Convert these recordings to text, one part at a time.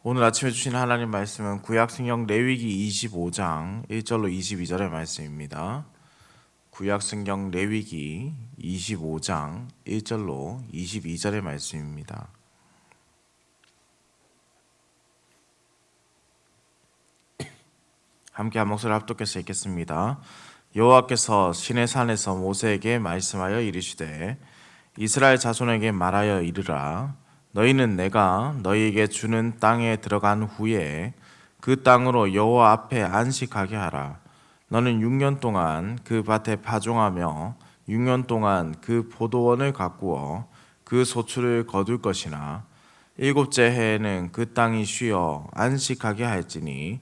오늘 아침에 주신 하나님 말씀은 구약성경 레위기 25장 1절로 22절의 말씀입니다. 구약성경 레위기 25장 1절로 22절의 말씀입니다. 함께 한 목소리 합독해서 읽겠습니다. 여호와께서 시내산에서 모세에게 말씀하여 이르시되 이스라엘 자손에게 말하여 이르라. 너희는 내가 너희에게 주는 땅에 들어간 후에 그 땅으로 여호와 앞에 안식하게 하라. 너는 6년 동안 그 밭에 파종하며 6년 동안 그 포도원을 가꾸어 그 소출을 거둘 것이나 일곱째 해에는 그 땅이 쉬어 안식하게 할지니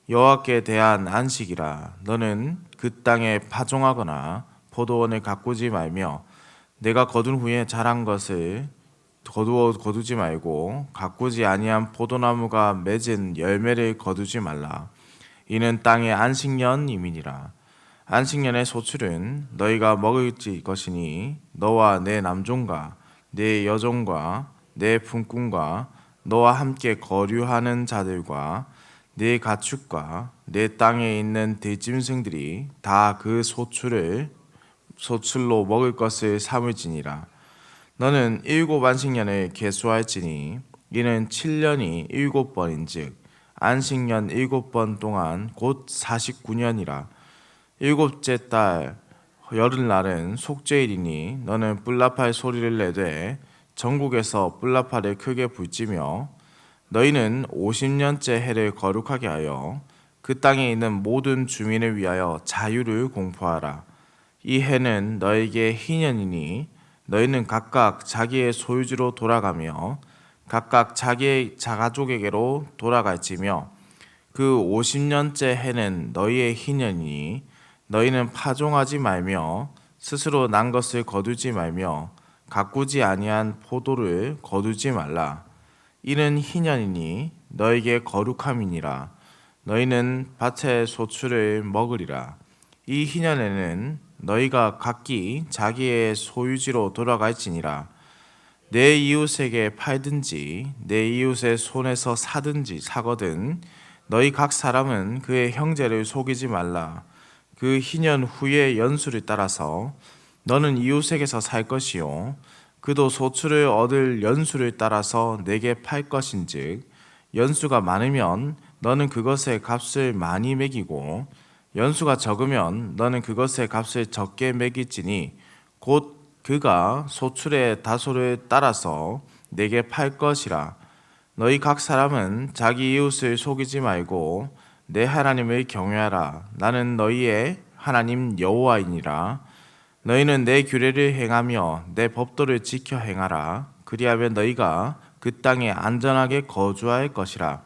여호와께 대한 안식이라. 너는 그 땅에 파종하거나 포도원을 가꾸지 말며 내가 거둔 후에 자란 것을 거두지 말고 가꾸지 아니한 포도나무가 맺은 열매를 거두지 말라. 이는 땅의 안식년임이니라. 안식년의 소출은 너희가 먹을 것이니 너와 내 남종과 내 여종과 내 품꾼과 너와 함께 거류하는 자들과 내 가축과 내 땅에 있는 들짐승들이 다 그 소출로 먹을 것을 삼을지니라. 너는 7 안식년을 계수할지니 이는 7년이 7번인즉 안식년 7번 동안 곧 49년이라. 일곱째 달 열흘날은 속죄일이니 너는 뿔나팔 소리를 내되 전국에서 뿔나팔을 크게 불지며 너희는 50년째 해를 거룩하게 하여 그 땅에 있는 모든 주민을 위하여 자유를 공포하라. 이 해는 너에게 희년이니 너희는 각각 자기의 소유지로 돌아가며 각각 자기의 자가족에게로 돌아갈지며 그 50년째 해는 너희의 희년이니 너희는 파종하지 말며 스스로 난 것을 거두지 말며 가꾸지 아니한 포도를 거두지 말라. 이는 희년이니 너에게 거룩함이니라. 너희는 밭의 소출을 먹으리라. 이 희년에는 너희가 각기 자기의 소유지로 돌아갈지니라. 내 이웃에게 팔든지 내 이웃의 손에서 사거든 너희 각 사람은 그의 형제를 속이지 말라. 그 희년 후의 연수를 따라서 너는 이웃에게서 살 것이요 그도 소출을 얻을 연수를 따라서 내게 팔 것인즉 연수가 많으면 너는 그것의 값을 많이 매기고 연수가 적으면 너는 그것의 값을 적게 매길지니 곧 그가 소출의 다소를 따라서 내게 팔 것이라. 너희 각 사람은 자기 이웃을 속이지 말고 내 하나님을 경외하라. 나는 너희의 하나님 여호와이니라. 너희는 내 규례를 행하며 내 법도를 지켜 행하라. 그리하면 너희가 그 땅에 안전하게 거주할 것이라.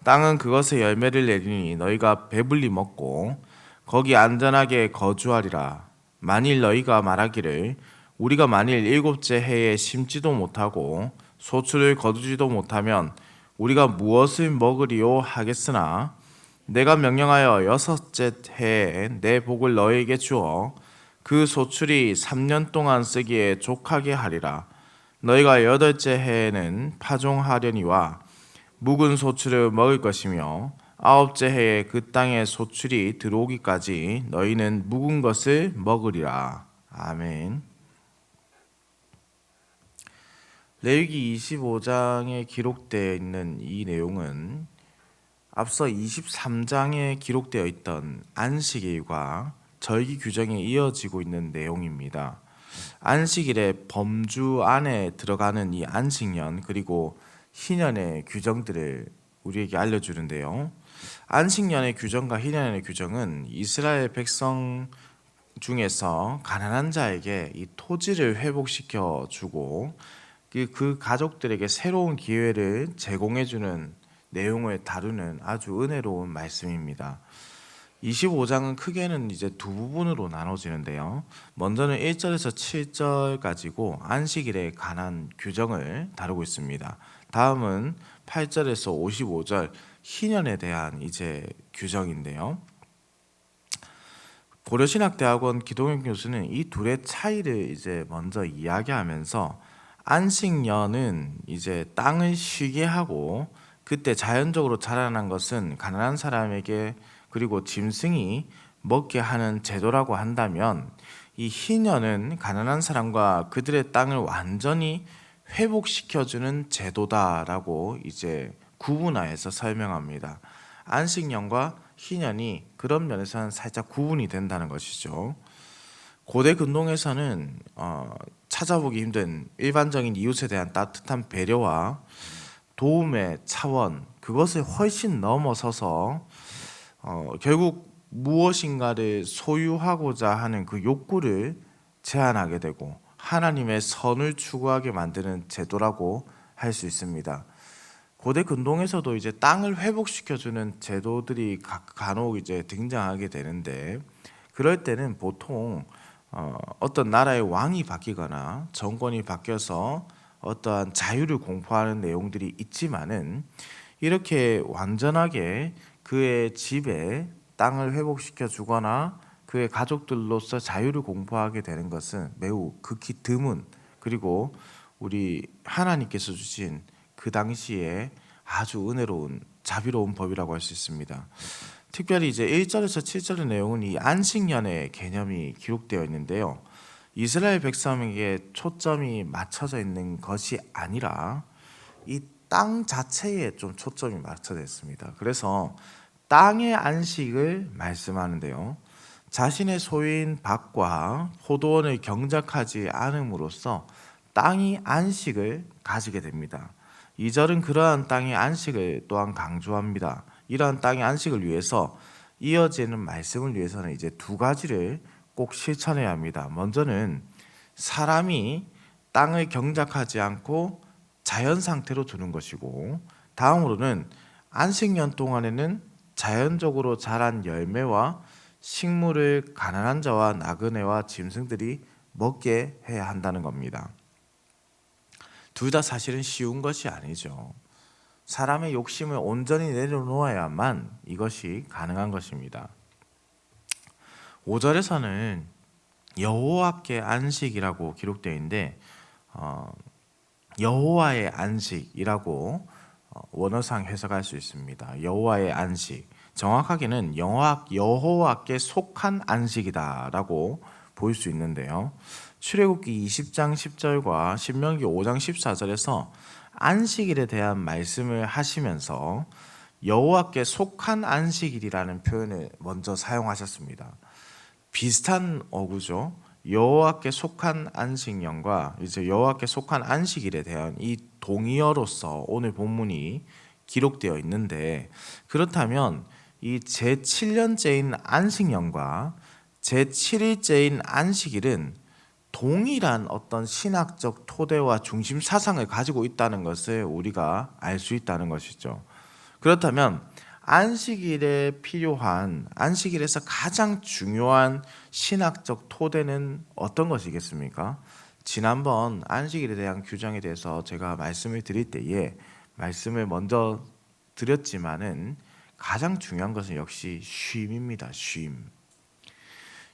땅은 그것의 열매를 내리니 너희가 배불리 먹고 거기 안전하게 거주하리라. 만일 너희가 말하기를 우리가 만일 7째 해에 심지도 못하고 소출을 거두지도 못하면 우리가 무엇을 먹으리요 하겠으나 내가 명령하여 6째 해에 내 복을 너희에게 주어 그 소출이 3년 동안 쓰기에 족하게 하리라. 너희가 8째 해에는 파종하려니와 묵은 소출을 먹을 것이며 9째 해에 그 땅에 소출이 들어오기까지 너희는 묵은 것을 먹으리라. 아멘. 레위기 25장에 기록되어 있는 이 내용은 앞서 23장에 기록되어 있던 안식일과 절기 규정에 이어지고 있는 내용입니다. 안식일의 범주 안에 들어가는 이 안식년 그리고 희년의 규정들을 우리에게 알려주는데요. 안식년의 규정과 희년의 규정은 이스라엘 백성 중에서 가난한 자에게 이 토지를 회복시켜 주고 그 가족들에게 새로운 기회를 제공해 주는 내용을 다루는 아주 은혜로운 말씀입니다. 25장은 크게는 이제 두 부분으로 나눠지는데요. 먼저는 1절에서 7절 가지고 안식일에 관한 규정을 다루고 있습니다. 다음은 8절에서 55절 희년에 대한 이제 규정인데요. 고려신학대학원 기동현 교수는 이 둘의 차이를 이제 먼저 이야기하면서 안식년은 이제 땅을 쉬게 하고 그때 자연적으로 자라난 것은 가난한 사람에게 그리고 짐승이 먹게 하는 제도라고 한다면, 이 희년은 가난한 사람과 그들의 땅을 완전히 회복시켜주는 제도다라고 이제 구분화해서 설명합니다. 안식년과 희년이 그런 면에서는 살짝 구분이 된다는 것이죠. 고대 근동에서는 찾아보기 힘든 일반적인 이웃에 대한 따뜻한 배려와 도움의 차원, 그것을 훨씬 넘어서서 결국 무엇인가를 소유하고자 하는 그 욕구를 제한하게 되고 하나님의 선을 추구하게 만드는 제도라고 할 수 있습니다. 고대 근동에서도 이제 땅을 회복시켜주는 제도들이 간혹 이제 등장하게 되는데, 그럴 때는 보통 어떤 나라의 왕이 바뀌거나 정권이 바뀌어서 어떠한 자유를 공포하는 내용들이 있지만은, 이렇게 완전하게 그의 집에 땅을 회복시켜 주거나 그의 가족들로서 자유를 공포하게 되는 것은 매우 극히 드문, 그리고 우리 하나님께서 주신 그 당시에 아주 은혜로운 자비로운 법이라고 할 수 있습니다. 특별히 이제 1절에서 7절의 내용은 이 안식년의 개념이 기록되어 있는데요. 이스라엘 백성에게 초점이 맞춰져 있는 것이 아니라 이 땅 자체에 좀 초점이 맞춰져 있습니다. 그래서 땅의 안식을 말씀하는데요. 자신의 소유인 밭과 포도원을 경작하지 않음으로써 땅이 안식을 가지게 됩니다. 2절은 그러한 땅의 안식을 또한 강조합니다. 이러한 땅의 안식을 위해서 이어지는 말씀을 위해서는 이제 두 가지를 꼭 실천해야 합니다. 먼저는 사람이 땅을 경작하지 않고 자연 상태로 두는 것이고, 다음으로는 안식년 동안에는 자연적으로 자란 열매와 식물을 가난한 자와 나그네와 짐승들이 먹게 해야 한다는 겁니다. 둘 다 사실은 쉬운 것이 아니죠. 사람의 욕심을 온전히 내려놓아야만 이것이 가능한 것입니다. 5절에서는 여호와께 안식이라고 기록되어 있는데, 여호와의 안식이라고 원어상 해석할 수 있습니다. 여호와의 안식, 정확하게는 여호와께 속한 안식이다라고 볼 수 있는데요. 출애굽기 20장 10절과 신명기 5장 14절에서 안식일에 대한 말씀을 하시면서 여호와께 속한 안식일이라는 표현을 먼저 사용하셨습니다. 비슷한 어구죠. 여호와께 속한 안식년과 이제 여호와께 속한 안식일에 대한 이 동의어로서 오늘 본문이 기록되어 있는데, 그렇다면 이 제7년째인 안식년과 제7일째인 안식일은 동일한 어떤 신학적 토대와 중심 사상을 가지고 있다는 것을 우리가 알 수 있다는 것이죠. 그렇다면 안식일에 필요한, 안식일에서 가장 중요한 신학적 토대는 어떤 것이겠습니까? 지난번 안식일에 대한 규정에 대해서 제가 말씀을 드릴 때에 말씀을 먼저 드렸지만은 가장 중요한 것은 역시 쉼입니다.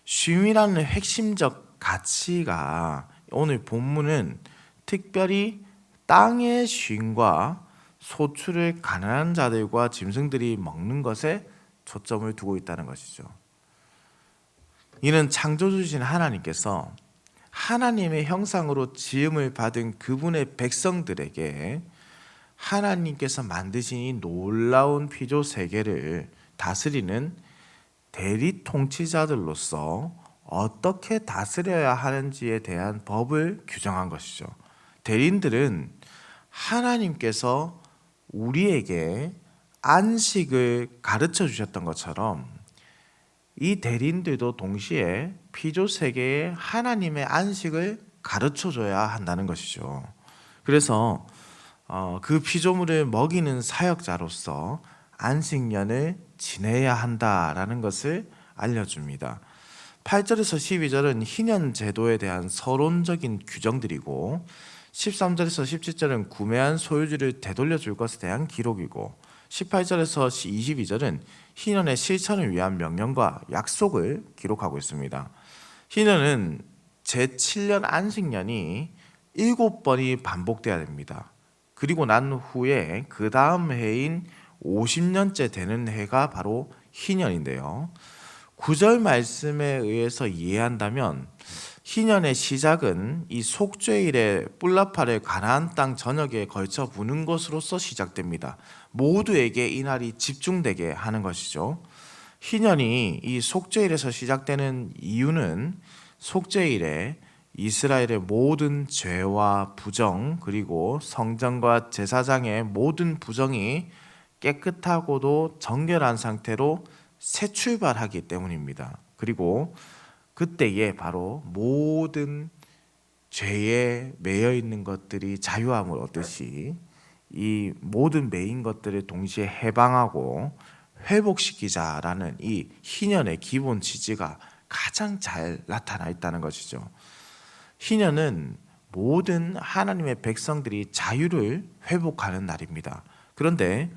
쉼이라는 핵심적 가치가 오늘 본문은 특별히 땅의 쉼과 소출을 가난한 자들과 짐승들이 먹는 것에 초점을 두고 있다는 것이죠. 이는 창조주신 하나님께서 하나님의 형상으로 지음을 받은 그분의 백성들에게 하나님께서 만드신 이 놀라운 피조 세계를 다스리는 대리 통치자들로서 어떻게 다스려야 하는지에 대한 법을 규정한 것이죠. 대리인들은 하나님께서 우리에게 안식을 가르쳐 주셨던 것처럼 이 대리인들도 동시에 피조 세계에 하나님의 안식을 가르쳐 줘야 한다는 것이죠. 그래서 그 피조물을 먹이는 사역자로서 안식년을 지내야 한다라는 것을 알려줍니다. 8절에서 12절은 희년 제도에 대한 서론적인 규정들이고, 13절에서 17절은 구매한 소유주를 되돌려 줄 것에 대한 기록이고, 18절에서 22절은 희년의 실천을 위한 명령과 약속을 기록하고 있습니다. 희년은 제7년 안식년이 7번이 반복돼야 됩니다. 그리고 난 후에 그 다음 해인 50년째 되는 해가 바로 희년인데요. 9절 말씀에 의해서 이해한다면 희년의 시작은 이 속죄일에 뿔라파를 가나안 땅 전역에 걸쳐 부는 것으로서 시작됩니다. 모두에게 이 날이 집중되게 하는 것이죠. 희년이 이 속죄일에서 시작되는 이유는 속죄일에 이스라엘의 모든 죄와 부정 그리고 성전과 제사장의 모든 부정이 깨끗하고도 정결한 상태로 새 출발하기 때문입니다. 그리고 그때에 바로 모든 죄에 매여 있는 것들이 자유함을 얻듯이 이 모든 매인 것들을 동시에 해방하고 회복시키자라는 이 희년의 기본 취지가 가장 잘 나타나 있다는 것이죠. 희년은 모든 하나님의 백성들이 자유를 회복하는 날입니다. 그런데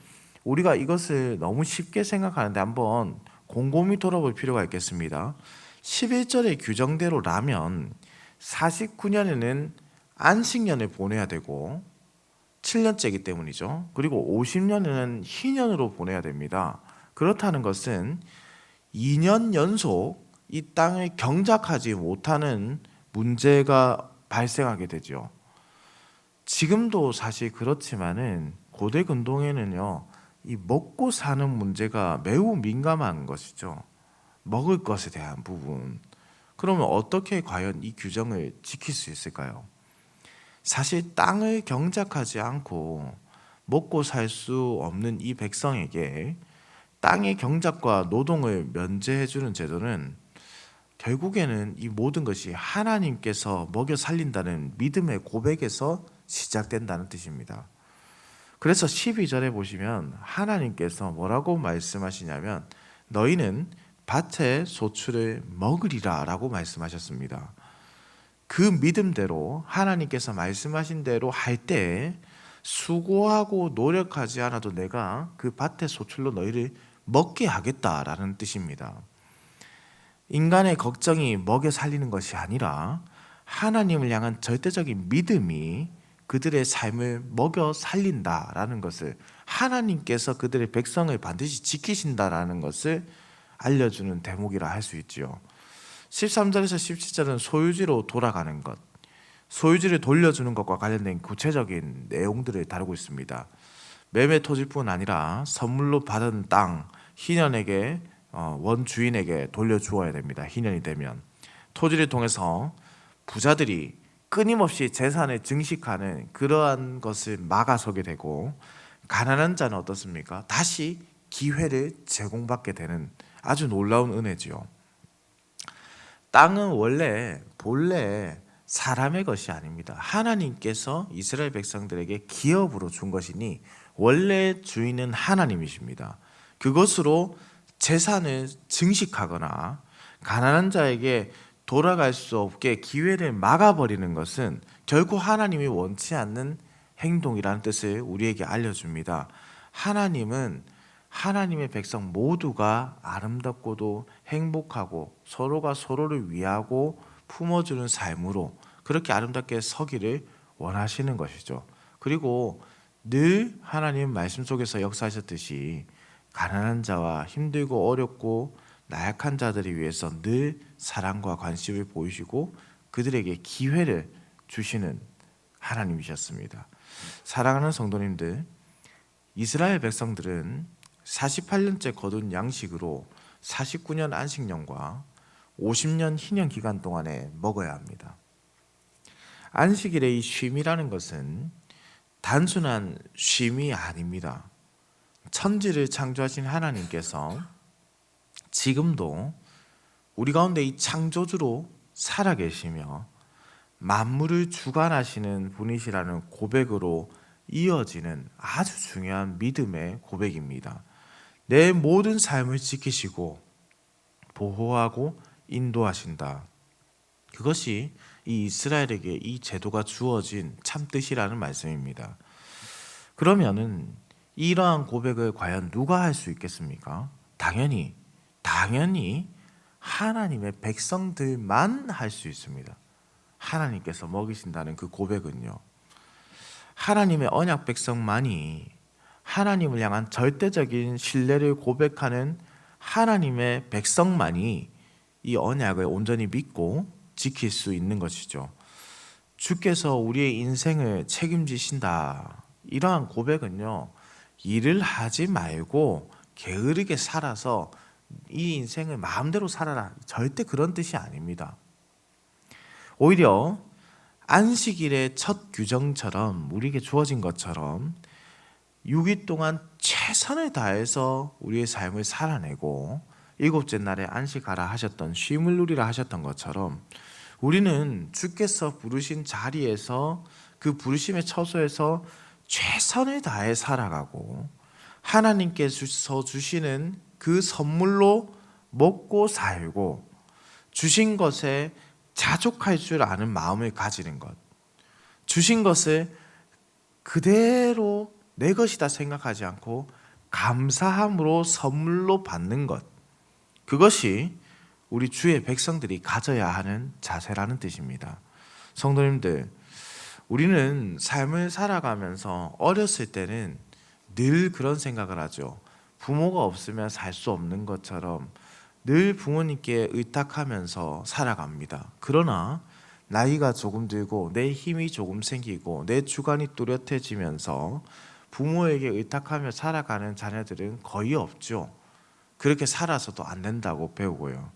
우리가 이것을 너무 쉽게 생각하는데 한번 곰곰이 돌아볼 필요가 있겠습니다. 11절의 규정대로라면 49년에는 안식년을 보내야 되고 7년째이기 때문이죠. 그리고 50년에는 희년으로 보내야 됩니다. 그렇다는 것은 2년 연속 이 땅을 경작하지 못하는 문제가 발생하게 되죠. 지금도 사실 그렇지만은 고대 근동에는요, 이 먹고 사는 문제가 매우 민감한 것이죠. 먹을 것에 대한 부분. 그러면 어떻게 과연 이 규정을 지킬 수 있을까요? 사실 땅을 경작하지 않고 먹고 살 수 없는 이 백성에게 땅의 경작과 노동을 면제해주는 제도는 결국에는 이 모든 것이 하나님께서 먹여 살린다는 믿음의 고백에서 시작된다는 뜻입니다. 그래서 12절에 보시면 하나님께서 뭐라고 말씀하시냐면 너희는 밭의 소출을 먹으리라 라고 말씀하셨습니다. 그 믿음대로 하나님께서 말씀하신 대로 할 때 수고하고 노력하지 않아도 내가 그 밭의 소출로 너희를 먹게 하겠다라는 뜻입니다. 인간의 걱정이 먹여 살리는 것이 아니라 하나님을 향한 절대적인 믿음이 그들의 삶을 먹여 살린다라는 것을, 하나님께서 그들의 백성을 반드시 지키신다라는 것을 알려주는 대목이라 할 수 있지요. 13절에서 17절은 소유지로 돌아가는 것, 소유지를 돌려주는 것과 관련된 구체적인 내용들을 다루고 있습니다. 매매 토지뿐 아니라 선물로 받은 땅, 희년에게 원주인에게 돌려주어야 됩니다. 희년이 되면 토지를 통해서 부자들이 끊임없이 재산을 증식하는 그러한 것을 막아서게 되고, 가난한 자는 어떻습니까? 다시 기회를 제공받게 되는 아주 놀라운 은혜지요. 땅은 본래 사람의 것이 아닙니다. 하나님께서 이스라엘 백성들에게 기업으로 준 것이니 원래 주인은 하나님이십니다. 그것으로 재산을 증식하거나 가난한 자에게 돌아갈 수 없게 기회를 막아버리는 것은 결코 하나님이 원치 않는 행동이라는 뜻을 우리에게 알려줍니다. 하나님은 하나님의 백성 모두가 아름답고도 행복하고 서로가 서로를 위하고 품어주는 삶으로 그렇게 아름답게 서기를 원하시는 것이죠. 그리고 늘 하나님 말씀 속에서 역사하셨듯이 가난한 자와 힘들고 어렵고 나약한 자들을 위해서 늘 사랑과 관심을 보이시고 그들에게 기회를 주시는 하나님이셨습니다. 사랑하는 성도님들, 이스라엘 백성들은 48년째 거둔 양식으로 49년 안식년과 50년 희년 기간 동안에 먹어야 합니다. 안식일의 이 쉼이라는 것은 단순한 쉼이 아닙니다. 천지를 창조하신 하나님께서 지금도 우리 가운데 이 창조주로 살아계시며 만물을 주관하시는 분이시라는 고백으로 이어지는 아주 중요한 믿음의 고백입니다. 내 모든 삶을 지키시고 보호하고 인도하신다. 그것이 이 이스라엘에게 이 제도가 주어진 참 뜻이라는 말씀입니다. 그러면은 이러한 고백을 과연 누가 할 수 있겠습니까? 당연히 하나님의 백성들만 할 수 있습니다. 하나님께서 먹이신다는 그 고백은요. 하나님의 언약 백성만이 하나님을 향한 절대적인 신뢰를 고백하는 하나님의 백성만이 이 언약을 온전히 믿고 지킬 수 있는 것이죠. 주께서 우리의 인생을 책임지신다. 이러한 고백은요, 일을 하지 말고 게으르게 살아서 이 인생을 마음대로 살아라. 절대 그런 뜻이 아닙니다. 오히려 안식일의 첫 규정처럼 우리에게 주어진 것처럼 6일 동안 최선을 다해서 우리의 삶을 살아내고 일곱째 날에 안식하라 하셨던, 쉼을 누리라 하셨던 것처럼 우리는 주께서 부르신 자리에서 그 부르심의 처소에서 최선을 다해 살아가고 하나님께서 주시는 그 선물로 먹고 살고 주신 것에 자족할 줄 아는 마음을 가지는 것, 주신 것을 그대로 내 것이다 생각하지 않고 감사함으로 선물로 받는 것, 그것이 우리 주의 백성들이 가져야 하는 자세라는 뜻입니다. 성도님들, 우리는 삶을 살아가면서 어렸을 때는 늘 그런 생각을 하죠. 부모가 없으면 살 수 없는 것처럼 늘 부모님께 의탁하면서 살아갑니다. 그러나 나이가 조금 들고 내 힘이 조금 생기고 내 주관이 뚜렷해지면서 부모에게 의탁하며 살아가는 자녀들은 거의 없죠. 그렇게 살아서도 안 된다고 배우고요.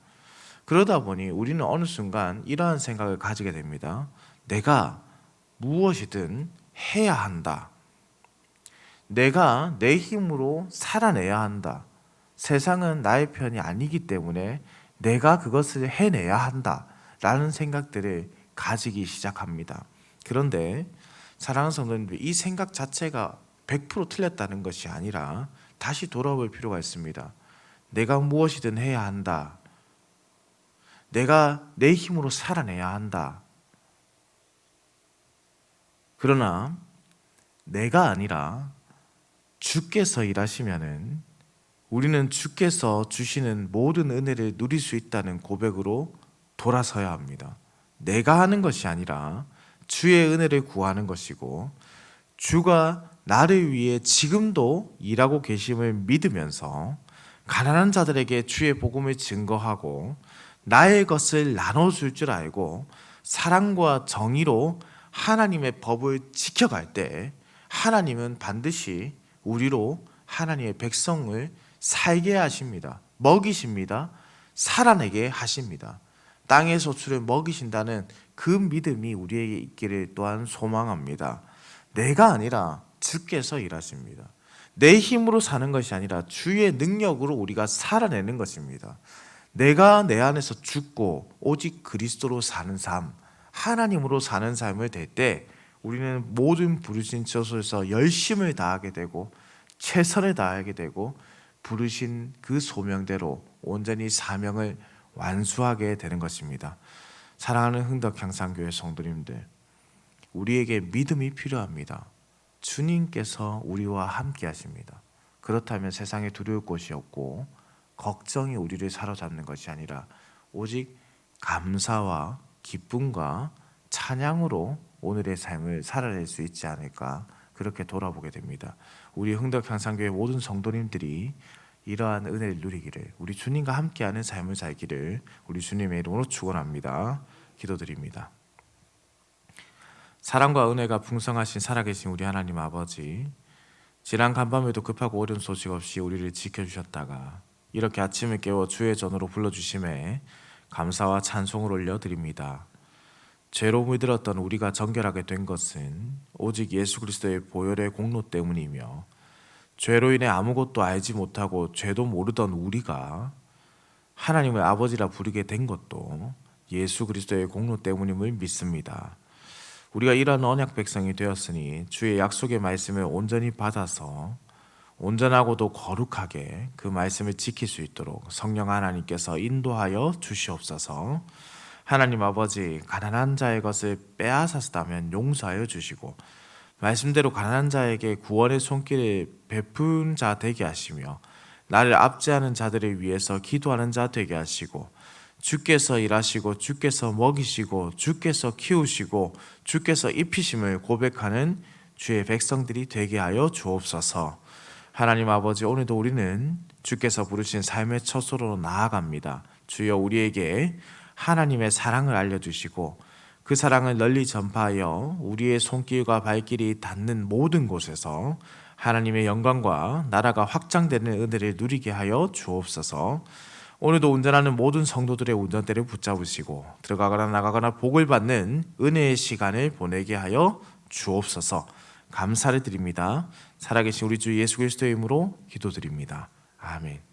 그러다 보니 우리는 어느 순간 이러한 생각을 가지게 됩니다. 내가 무엇이든 해야 한다. 내가 내 힘으로 살아내야 한다. 세상은 나의 편이 아니기 때문에 내가 그것을 해내야 한다. 라는 생각들을 가지기 시작합니다. 그런데 사랑하는 성도님들, 이 생각 자체가 100% 틀렸다는 것이 아니라 다시 돌아볼 필요가 있습니다. 내가 무엇이든 해야 한다. 내가 내 힘으로 살아내야 한다. 그러나 내가 아니라 주께서 일하시면은 우리는 주께서 주시는 모든 은혜를 누릴 수 있다는 고백으로 돌아서야 합니다. 내가 하는 것이 아니라 주의 은혜를 구하는 것이고, 주가 나를 위해 지금도 일하고 계심을 믿으면서 가난한 자들에게 주의 복음을 증거하고 나의 것을 나눠줄 줄 알고 사랑과 정의로 하나님의 법을 지켜갈 때 하나님은 반드시 우리로 하나님의 백성을 살게 하십니다. 먹이십니다. 살아내게 하십니다. 땅의 소출을 먹이신다는 그 믿음이 우리에게 있기를 또한 소망합니다. 내가 아니라 주께서 일하십니다. 내 힘으로 사는 것이 아니라 주의 능력으로 우리가 살아내는 것입니다. 내가 내 안에서 죽고 오직 그리스도로 사는 삶, 하나님으로 사는 삶을 될 때 우리는 모든 부르신 처소에서 열심을 다하게 되고 최선을 다하게 되고 부르신 그 소명대로 온전히 사명을 완수하게 되는 것입니다. 사랑하는 흥덕향상교회 성도님들, 우리에게 믿음이 필요합니다. 주님께서 우리와 함께 하십니다. 그렇다면 세상에 두려울 곳이 없고 걱정이 우리를 사로잡는 것이 아니라 오직 감사와 기쁨과 찬양으로 오늘의 삶을 살아낼 수 있지 않을까, 그렇게 돌아보게 됩니다. 우리 흥덕향상교회 모든 성도님들이 이러한 은혜를 누리기를, 우리 주님과 함께하는 삶을 살기를 우리 주님의 이름으로 축원합니다. 기도드립니다. 사랑과 은혜가 풍성하신 살아계신 우리 하나님 아버지, 지난 간밤에도 급하고 어려운 소식 없이 우리를 지켜주셨다가 이렇게 아침을 깨워 주의 전으로 불러주심에 감사와 찬송을 올려드립니다. 죄로 물들었던 우리가 정결하게 된 것은 오직 예수 그리스도의 보혈의 공로 때문이며, 죄로 인해 아무것도 알지 못하고 죄도 모르던 우리가 하나님을 아버지라 부르게 된 것도 예수 그리스도의 공로 때문임을 믿습니다. 우리가 이러한 언약 백성이 되었으니 주의 약속의 말씀을 온전히 받아서 온전하고도 거룩하게 그 말씀을 지킬 수 있도록 성령 하나님께서 인도하여 주시옵소서. 하나님 아버지, 가난한 자의 것을 빼앗았다면 용서하여 주시고 말씀대로 가난한 자에게 구원의 손길을 베푼 자 되게 하시며 나를 압제하는 자들을 위해서 기도하는 자 되게 하시고, 주께서 일하시고 주께서 먹이시고 주께서 키우시고 주께서 입히심을 고백하는 주의 백성들이 되게 하여 주옵소서. 하나님 아버지, 오늘도 우리는 주께서 부르신 삶의 처소로 나아갑니다. 주여, 우리에게 하나님의 사랑을 알려주시고 그 사랑을 널리 전파하여 우리의 손길과 발길이 닿는 모든 곳에서 하나님의 영광과 나라가 확장되는 은혜를 누리게 하여 주옵소서. 오늘도 운전하는 모든 성도들의 운전대를 붙잡으시고 들어가거나 나가거나 복을 받는 은혜의 시간을 보내게 하여 주옵소서. 감사를 드립니다. 살아계신 우리 주 예수 그리스도의 이름으로 기도드립니다. 아멘.